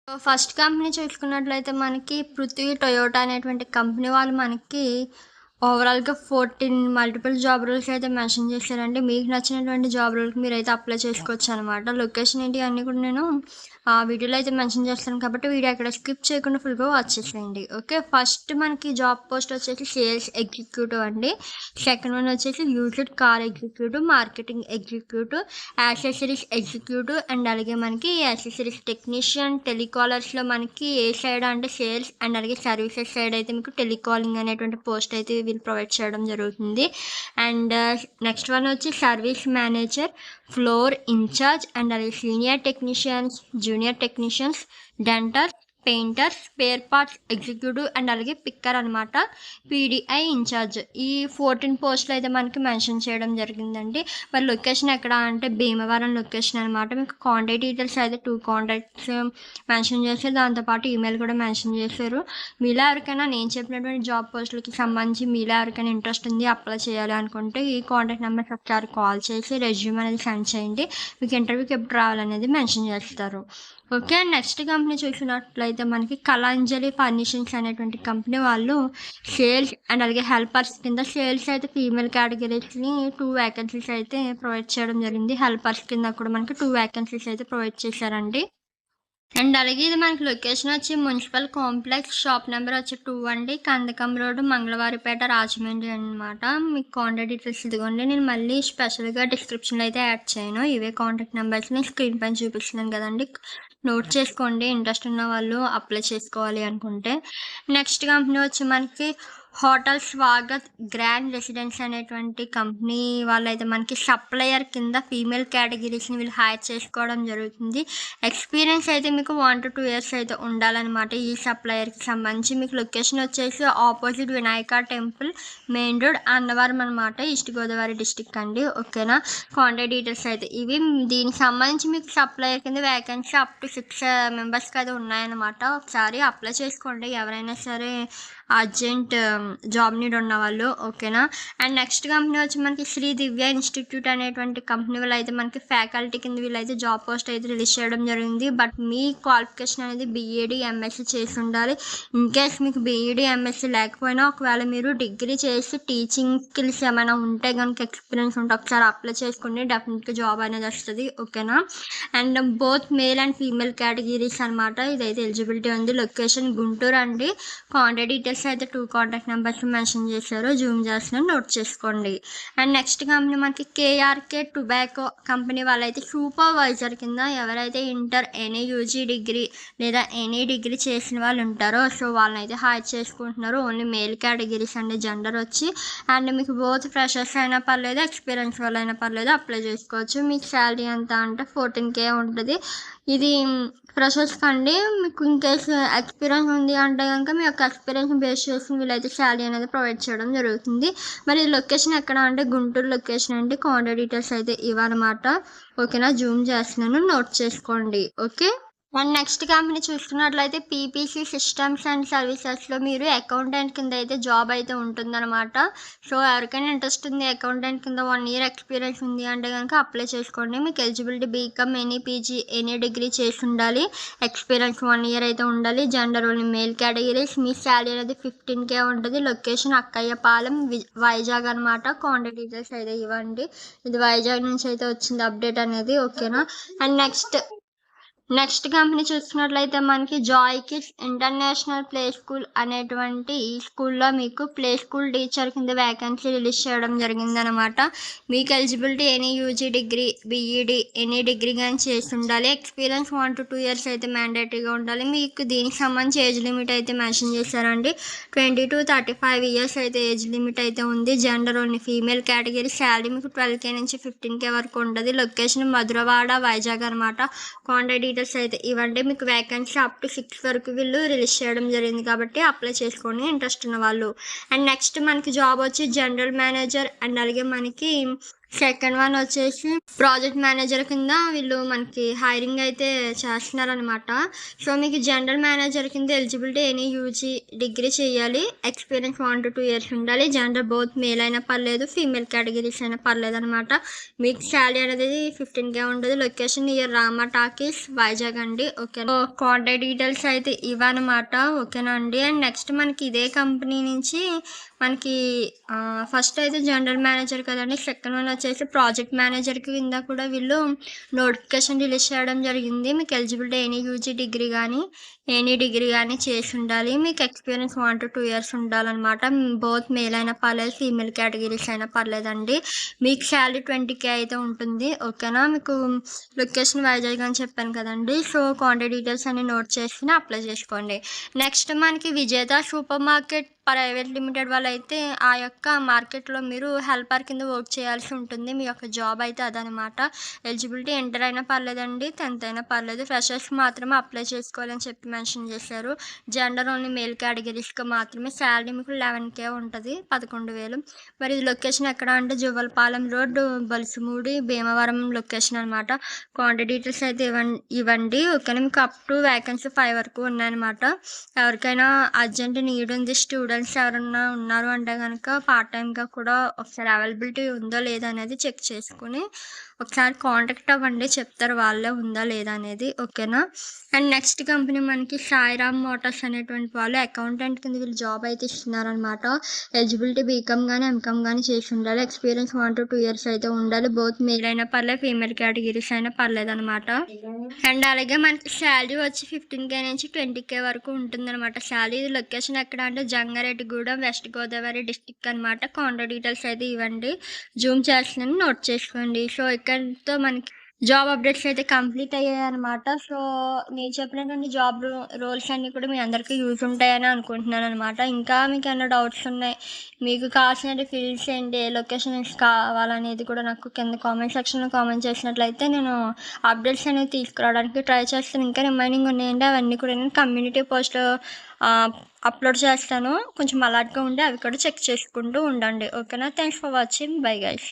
First company చూసుకున్నట్లయితే మనకి Prithvi Toyota అనేటువంటి కంపెనీ వాళ్ళు మనకి ఓవరాల్‌గా 14 మల్టిపుల్ జాబ్ రోల్స్ అయితే మెన్షన్ చేశారండి. మీకు నచ్చినటువంటి జాబ్ రోల్‌కి మీరైతే అప్లై చేసుకోవచ్చనమాట. లొకేషన్ ఏంటి అన్నీ కూడా నేను వీడియోలో అయితే మెన్షన్ చేస్తాను కాబట్టి వీడియో ఎక్కడ స్కిప్ చేయకుండా ఫుల్‌గా వాచ్ చేసేయండి. ఓకే. ఫస్ట్ మనకి జాబ్ పోస్ట్ వచ్చేసి సేల్స్ ఎగ్జిక్యూటివ్ అండి. సెకండ్ వన్ వచ్చేసి used car executive, marketing executive, accessories executive and అలాగే మనకి యాక్సెసరీస్ టెక్నీషియన్, టెలికాలర్స్‌లో మనకి ఏ సైడ్ అంటే సేల్స్ అండ్ అలాగే సర్వీసెస్ సైడ్ అయితే మీకు టెలికాలింగ్ అనేటువంటి పోస్ట్ అయితే వీళ్ళు ప్రొవైడ్ చేయడం జరుగుతుంది. అండ్ నెక్స్ట్ వన్ వచ్చి service manager, floor incharge and అలాగే senior technicians, junior technicians, denters, painter, spare parts executive and అలాగే పిక్కర్ అనమాట. PDI incharge. ఈ 14 పోస్టులు అయితే మనకి మెన్షన్ చేయడం జరిగిందండి. మరి లొకేషన్ ఎక్కడ అంటే భీమవరం లొకేషన్ అనమాట. మీకు కాంటాక్ట్ డీటెయిల్స్ అయితే 2 కాంటాక్ట్స్ మెన్షన్ చేశారు. దాంతోపాటు ఈమెయిల్ కూడా మెన్షన్ చేశారు. మీలో ఎవరికైనా నేను చెప్పినటువంటి జాబ్ పోస్టులకి సంబంధించి మీలో ఎవరికైనా ఇంట్రెస్ట్ ఉంది అప్లై చేయాలి అనుకుంటే ఈ కాంటాక్ట్ నెంబర్కి ఒకసారి కాల్ చేసి రెజ్యూమ్ అనేది సెండ్ చేయండి. మీకు ఇంటర్వ్యూకి ఎప్పుడు రావాలనేది మెన్షన్ చేస్తారు. ఓకే. నెక్స్ట్ కంపెనీ చూసినట్లయితే మనకి కళాంజలి ఫర్నిషింగ్స్ అనేటువంటి కంపెనీ వాళ్ళు సేల్స్ అండ్ అలాగే హెల్పర్స్ కింద సేల్స్ అయితే ఫీమేల్ కేటగిరీస్ని 2 వేకెన్సీస్ అయితే ప్రొవైడ్ చేయడం జరిగింది. హెల్పర్స్ కింద కూడా మనకి 2 వేకెన్సీస్ అయితే ప్రొవైడ్ చేశారండి. అండ్ అలాగే ఇది మనకి లొకేషన్ వచ్చి మున్సిపల్ కాంప్లెక్స్, షాప్ నెంబర్ వచ్చి 2 అండి, కందకం రోడ్, మంగళవారిపేట, రాజమండ్రి అనమాట. మీకు కాంటాక్ట్ డీటెయిల్స్ ఇదిగోండి. నేను మళ్ళీ స్పెషల్గా డిస్క్రిప్షన్లో అయితే యాడ్ చేయను. ఇవే కాంటాక్ట్ నెంబర్స్ నేను స్క్రీన్ పైన చూపిస్తున్నాను కదండి, నోట్ చేసుకోండి ఇంట్రెస్ట్ ఉన్న వాళ్ళు అప్లై చేసుకోవాలి అనుకుంటే. నెక్స్ట్ కంపెనీ వచ్చి మనకి హోటల్ స్వాగత్ గ్రాండ్ రెసిడెన్స్ అనేటువంటి కంపెనీ వాళ్ళైతే మనకి సప్లయర్ కింద ఫీమేల్ కేటగిరీస్ని వీళ్ళు హైర్ చేసుకోవడం జరుగుతుంది. ఎక్స్పీరియన్స్ అయితే మీకు 1 to 2 years అయితే ఉండాలన్నమాట ఈ సప్లయర్కి సంబంధించి. మీకు లొకేషన్ వచ్చేసి opposite Vinayaka temple, main road, Annavaram అనమాట, ఈస్ట్ గోదావరి డిస్టిక్ అండి. ఓకేనా. కాంటాక్ట్ డీటెయిల్స్ అయితే ఇవి. దీనికి సంబంధించి మీకు సప్లయర్ కింద వేకెన్సీ అప్ to 6 మెంబర్స్కి అయితే ఉన్నాయన్నమాట. ఒకసారి అప్లై చేసుకోండి ఎవరైనా సరే అర్జెంట్ జాబ్ నీడ్ ఉన్న వాళ్ళు. ఓకేనా. అండ్ నెక్స్ట్ కంపెనీ వచ్చి మనకి శ్రీ దివ్య ఇన్స్టిట్యూట్ అనేటువంటి కంపెనీ వాళ్ళు అయితే మనకి ఫ్యాకల్టీ కింద వీళ్ళైతే జాబ్ పోస్ట్ అయితే రిలీజ్ చేయడం జరిగింది. బట్ మీ క్వాలిఫికేషన్ అనేది బీఈడి ఎంఎస్సీ చేసి ఉండాలి. ఇన్ కేస్ మీకు బీఈడి ఎంఎస్సీ లేకపోయినా ఒకవేళ మీరు డిగ్రీ చేసి టీచింగ్ స్కిల్స్ ఏమైనా ఉంటే కనుక ఎక్స్పీరియన్స్ ఉంటే ఒకసారి అప్లై చేసుకోండి, డెఫినెట్గా జాబ్ అనేది వస్తుంది. ఓకేనా. And both male and female categories అనమాట. ఇదైతే ఎలిజిబిలిటీ ఉంది. లొకేషన్ గుంటూరు అండి. కాంటాక్ట్ డీటెయిల్స్ అయితే 2 కాంటాక్ట్ నెంబర్స్ మెన్షన్ చేశారు, జూమ్ చేస్తున్నాను, నోట్ చేసుకోండి. అండ్ నెక్స్ట్ కంపెనీ మనకి కేఆర్కే టొబాకో కంపెనీ వాళ్ళైతే సూపర్వైజర్ కింద ఎవరైతే ఇంటర్ ఎనీ యూజీ డిగ్రీ లేదా ఎనీ డిగ్రీ చేసిన వాళ్ళు ఉంటారో సో వాళ్ళని అయితే హైర్ చేసుకుంటున్నారు. ఓన్లీ మేల్ కేటగిరీస్ అండి జెండర్ వచ్చి. అండ్ మీకు బోత్ ఫ్రెషర్స్ అయినా పర్లేదు, ఎక్స్పీరియన్స్ వాళ్ళు అయినా పర్లేదు అప్లై చేసుకోవచ్చు. మీకు శాలరీ ఎంత అంటే 14K ఉంటుంది. ఇది ఫ్రెషర్స్ కండి. మీకు ఇన్కేస్ ఎక్స్పీరియన్స్ ఉంది అంటే కనుక మీ యొక్క ఎక్స్పీరియన్స్ బేస్ చేసి వీళ్ళైతే శాలరీ అనేది ప్రొవైడ్ చేయడం జరుగుతుంది. మరి లొకేషన్ ఎక్కడ అంటే గుంటూరు లొకేషన్ అండి. కాంటాక్ట్ డీటెయిల్స్ అయితే ఇవ్వనమాట. ఓకేనా. జూమ్ చేస్తున్నాను, నోట్ చేసుకోండి. ఓకే. అండ్ నెక్స్ట్ కంపెనీ చూసుకున్నట్లయితే పీపీసీ సిస్టమ్స్ అండ్ సర్వీసెస్లో మీరు అకౌంటెంట్ కింద అయితే జాబ్ అయితే ఉంటుందన్నమాట. సో ఎవరికైనా ఇంట్రెస్ట్ ఉంది అకౌంటెంట్ కింద 1 year ఎక్స్పీరియన్స్ ఉంది అంటే కనుక అప్లై చేసుకోండి. మీకు eligibility BCom any PG any degree చేసి ఉండాలి, ఎక్స్పీరియన్స్ 1 year అయితే ఉండాలి, జెండర్ ఓన్లీ మేల్ కేటగిరీస్. మీ శాలరీ అనేది 15K ఉంటుంది. లొకేషన్ అక్కయ్యపాలెం, వైజాగ్ అనమాట. కాంటాక్ట్ డీటెయిల్స్ అయితే ఇవ్వండి. ఇది వైజాగ్ నుంచి అయితే వచ్చింది అప్డేట్ అనేది. ఓకేనా. అండ్ నెక్స్ట్ కంపెనీ చూసుకున్నట్లయితే మనకి Joy Kids international play school అనేటువంటి ఈ స్కూల్లో మీకు ప్లే స్కూల్ టీచర్ కింద వేకెన్సీ రిలీజ్ చేయడం జరిగిందనమాట. మీకు eligibility any UG degree, BEd any degree కానీ చేసి ఉండాలి. ఎక్స్పీరియన్స్ 1 to 2 years అయితే మ్యాండేటరీగా ఉండాలి. మీకు దీనికి సంబంధించి ఏజ్ లిమిట్ అయితే మెన్షన్ చేశారండి. 20 to 35 years అయితే ఏజ్ లిమిట్ అయితే ఉంది. Gender only female category. Salary మీకు 12K నుంచి 15K వరకు ఉంటుంది. లొకేషన్ మధురవాడ, వైజాగ్ అనమాట. కాంటాక్ట్ డీటెయిల్స్ అయితే ఇవ్వండి. మీకు వేకెన్సీ అప్ to 6 వరకు వీళ్ళు రిలీజ్ చేయడం జరిగింది కాబట్టి అప్లై చేసుకోండి ఇంట్రెస్ట్ ఉన్న వాళ్ళు. అండ్ నెక్స్ట్ మనకి జాబ్ వచ్చి జనరల్ మేనేజర్ అండ్ అలాగే మనకి సెకండ్ వన్ వచ్చేసి ప్రాజెక్ట్ మేనేజర్ కింద వీళ్ళు మనకి హైరింగ్ అయితే చేస్తున్నారనమాట. సో మీకు జనరల్ మేనేజర్ కింద ఎలిజిబిలిటీ ఎనీ యూజీ డిగ్రీ చేయాలి, ఎక్స్పీరియన్స్ 1 to 2 years ఉండాలి, జెండర్ బోత్ మేల్ అయినా పర్లేదు, ఫీమేల్ కేటగిరీస్ అయినా పర్లేదు అనమాట. మీకు శాలరీ అనేది 15K ఉంటుంది. Location near Rama talkies, Vizag అండి. ఓకే, కాంటాక్ట్ డీటెయిల్స్ అయితే ఇవన్నమాట. ఓకేనా అండి. అండ్ నెక్స్ట్ మనకి ఇదే కంపెనీ నుంచి మనకి ఫస్ట్ అయితే జనరల్ మేనేజర్ కదండి, సెకండ్ వన్ వచ్చేసి ప్రాజెక్ట్ మేనేజర్ కింద కూడా వీళ్ళు నోటిఫికేషన్ రిలీజ్ చేయడం జరిగింది. మీకు ఎలిజిబిలిటీ ఎనీ యూజీ డిగ్రీ కానీ ఎనీ డిగ్రీ కానీ చేసి ఉండాలి, మీకు ఎక్స్పీరియన్స్ 1 to 2 years ఉండాలన్నమాట. బోత్ మేల్ అయినా పర్లేదు, ఫీమేల్ కేటగిరీస్ అయినా పర్లేదండి. మీకు శాలరీ 20K అయితే ఉంటుంది. ఓకేనా. మీకు లొకేషన్ వైజాగ్ అని చెప్పాను కదండి. సో కాంటాక్ట్ డీటెయిల్స్ అన్ని నోట్ చేసుకుని అప్లై చేసుకోండి. నెక్స్ట్ మనకి విజేత సూపర్ మార్కెట్ ప్రైవేట్ లిమిటెడ్ వాళ్ళైతే ఆ యొక్క మార్కెట్లో మీరు హెల్పర్ కింద వర్క్ చేయాల్సి ఉంటుంది. మీ యొక్క జాబ్ అయితే అదనమాట. ఎలిజిబిలిటీ ఇంటర్ అయినా పర్లేదండి, 10th అయినా పర్లేదు, ఫ్రెషర్స్ మాత్రమే అప్లై చేసుకోవాలని చెప్పి మెన్షన్ చేశారు. జెండర్ ఓన్లీ మేల్ కేటగిరీస్కి మాత్రమే. శాలరీ మీకు 11K ఉంటుంది, 11,000. మరి ఇది లొకేషన్ ఎక్కడ అంటే జువ్వలపాలెం రోడ్, బలిసిమూడి, భీమవరం లొకేషన్ అనమాట. కాంటాక్ట్ డీటెయిల్స్ అయితే ఇవ్వండి. ఓకేనా. మీకు అప్ టు వేకెన్సీ 5 వరకు ఉన్నాయన్నమాట. ఎవరికైనా అర్జెంట్ నీడ్ ఉంది, స్టూడెంట్స్ ఎవరన్నా ఉన్నారు అంటే కనుక పార్ట్ టైంగా కూడా ఒకసారి అవైలబిలిటీ ఉందో లేదా అనేది చెక్ చేసుకుని ఒకసారి కాంటాక్ట్ అవ్వండి, చెప్తారు వాళ్ళే ఉందా లేదా అనేది. ఓకేనా. అండ్ నెక్స్ట్ కంపెనీ మనకి సాయిరామ్ మోటార్స్ అనేటువంటి వాళ్ళు అకౌంటెంట్ కింద వీళ్ళు జాబ్ అయితే ఇస్తున్నారనమాట. ఎలిజిబిలిటీ బీకామ్ కానీ ఎంకామ్ కానీ చేసి ఉండాలి, ఎక్స్పీరియన్స్ 1 to 2 years అయితే ఉండాలి, బోత్ మేల్ అయినా పర్లేదు, ఫీమేల్ కేటగిరీస్ అయినా పర్లేదు అనమాట. అండ్ అలాగే మనకి శాలరీ వచ్చి 15K నుంచి 20K వరకు ఉంటుందన్నమాట శాలరీ. ఇది లొకేషన్ ఎక్కడ అంటే జంగారెడ్డిగూడెం, వెస్ట్ గోదావరి డిస్టిక్ అనమాట. కాంటాక్ట్ డీటెయిల్స్ అయితే ఇవ్వండి, జూమ్ చేస్తున్నాను, నోట్ చేసుకోండి. సో ఇక్కడితో మనకి జాబ్ అప్డేట్స్ అయితే కంప్లీట్ అయ్యాయి అనమాట. సో నేను చెప్పినటువంటి జాబ్ రోల్స్ అన్నీ కూడా మీ అందరికీ యూజ్ ఉంటాయని అనుకుంటున్నాను అనమాట. ఇంకా మీకు ఏమైనా డౌట్స్ ఉన్నాయి, మీకు కావాల్సిన ఫీల్డ్స్ ఏంటి, ఏ లొకేషన్స్ కావాలనేది కూడా నాకు కింద కామెంట్ సెక్షన్లో కామెంట్ చేసినట్లయితే నేను అప్డేట్స్ అనేవి తీసుకురావడానికి ట్రై చేస్తాను. ఇంకా రిమైనింగ్ ఉన్నాయండి, అవన్నీ కూడా నేను కమ్యూనిటీ పోస్ట్లో అప్లోడ్ చేస్తాను. కొంచెం అలర్ట్గా ఉండి అవి కూడా చెక్ చేసుకుంటూ ఉండండి. ఓకేనా. Thanks for watching. Bye guys.